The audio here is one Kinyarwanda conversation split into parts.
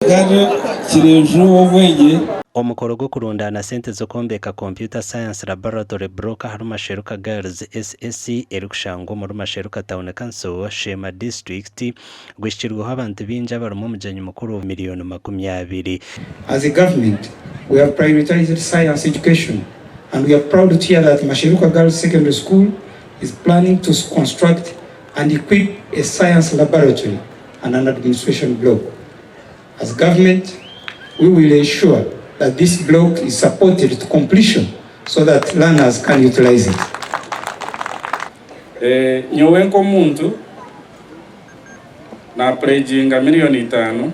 kandi kirejo wobwenge omukoro gwo kurundana sente zo kombeka computer science laboratory broker haruma sheruka girls SSC erikushangwa muri masheruka town council Shema district gwishirwaho abantu binja barimo mujanyi mukuru miliyoni 20. As a government, we have prioritized science education, and we are proud to hear that Masheruka Girls Secondary School is planning to construct and equip a science laboratory and an administration block. As government, we will ensure that this block is supported to completion so that learners can utilize it. Nyowe nko muntu na pledginga miliyoni 5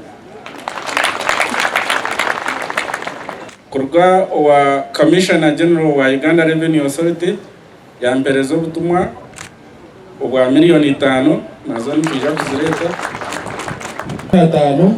kurwa wa Commissioner General wa Uganda Revenue Authority yampereza ubutumwa ubwa miliyoni 5 nazo nitujya kuzireta 5.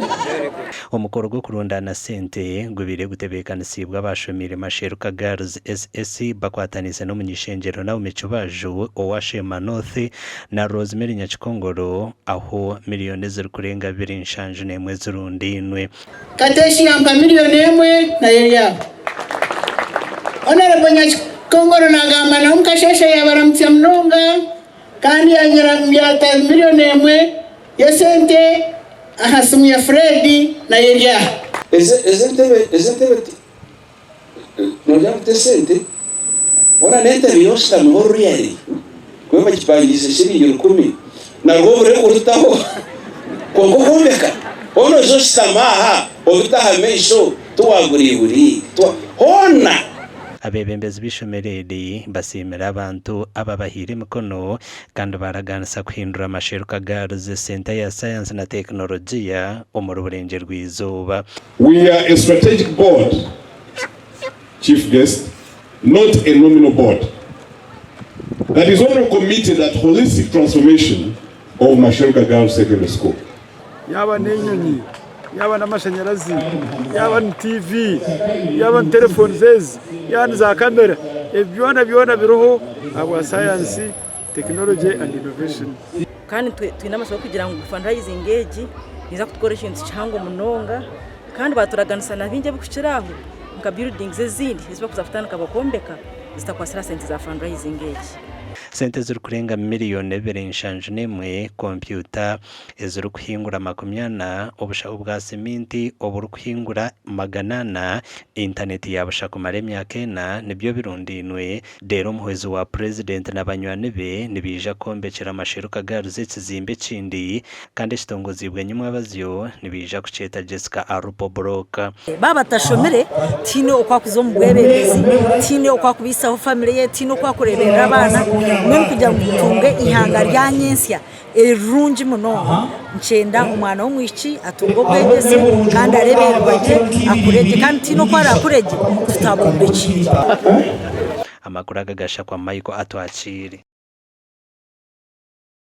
omukoro gwo kurundana sente ngubire gutebekanisibwa bashomire Masheruka Girls SSC bakwatanise no munyishengero nawo mecubaju owa Shema North na Rosemary Nyakikongoro aho miliyoni ziri kurenga 2 nshanje nemwe zirundinwe kateshi yamba miliyoni 1 na yeya Honorable Nyakikongoro nagamba na mukasheshe yabaramutse mnonga kandi yanyira myata miliyoni 1 yesente ahasimu ya Freddy na Yeria. Ezentebe nojamute sente ona nente biyosta mhoro yari kweba kipangise shiringi 10 na gobore urutaho kongo kombeka ono zosta maha obitaha meisho tuwaguriburi hona abebembezi bishomereri basimira abantu ababahire mikono kandi baraganisa kuhindura Masheruka Girls Center ya Science na Technologia omuri burenge rw'izuba. We are a strategic board, chief guest, not a nominal board, that is only committed at holistic transformation of Masheruka Girls Secondary School. Yaba nenyoni, yaba n'amashanyarazi, yaba TV, yaba telefone zezi, yaba za kamera, byona biroho aba science, technology and innovation. Kandi twinamasaba kugira ngo fundraising engage niza kutukoresha intu cyangwa munonga kandi baturaganisa na binje bikushiraho nka buildings ezindi ziba kuzafatana kabakombeka zitakwasira sente za fundraising engage. Sente ziri kurenga miliyoni 2 nshanje nemwe computer eziri kuhingura 20 obushaho bwa simenti oburi kuhingura 100 internet yabusha kumara emyaka 4 nibyo birundinwe dero muhwezi wa president n'abanywane be nibija kombekera Masheruka Girls ekizimbe kindi kandi kitongozibwe nyuma abazyo nibija kuceta Jessica Arupo Broka baba tashomere tino okwakuzo mugwebebezi tino okwakubisaho family ye tino okwakurebera abana mwe kujya gutunge ihanga rya nyensya erunji muno ncenda umwana w'umwici atungo bwegese kandi areberwaje akureje kandi tino kwara akureje tutabombe ki amakuru agagasha kwa Michael atwakire.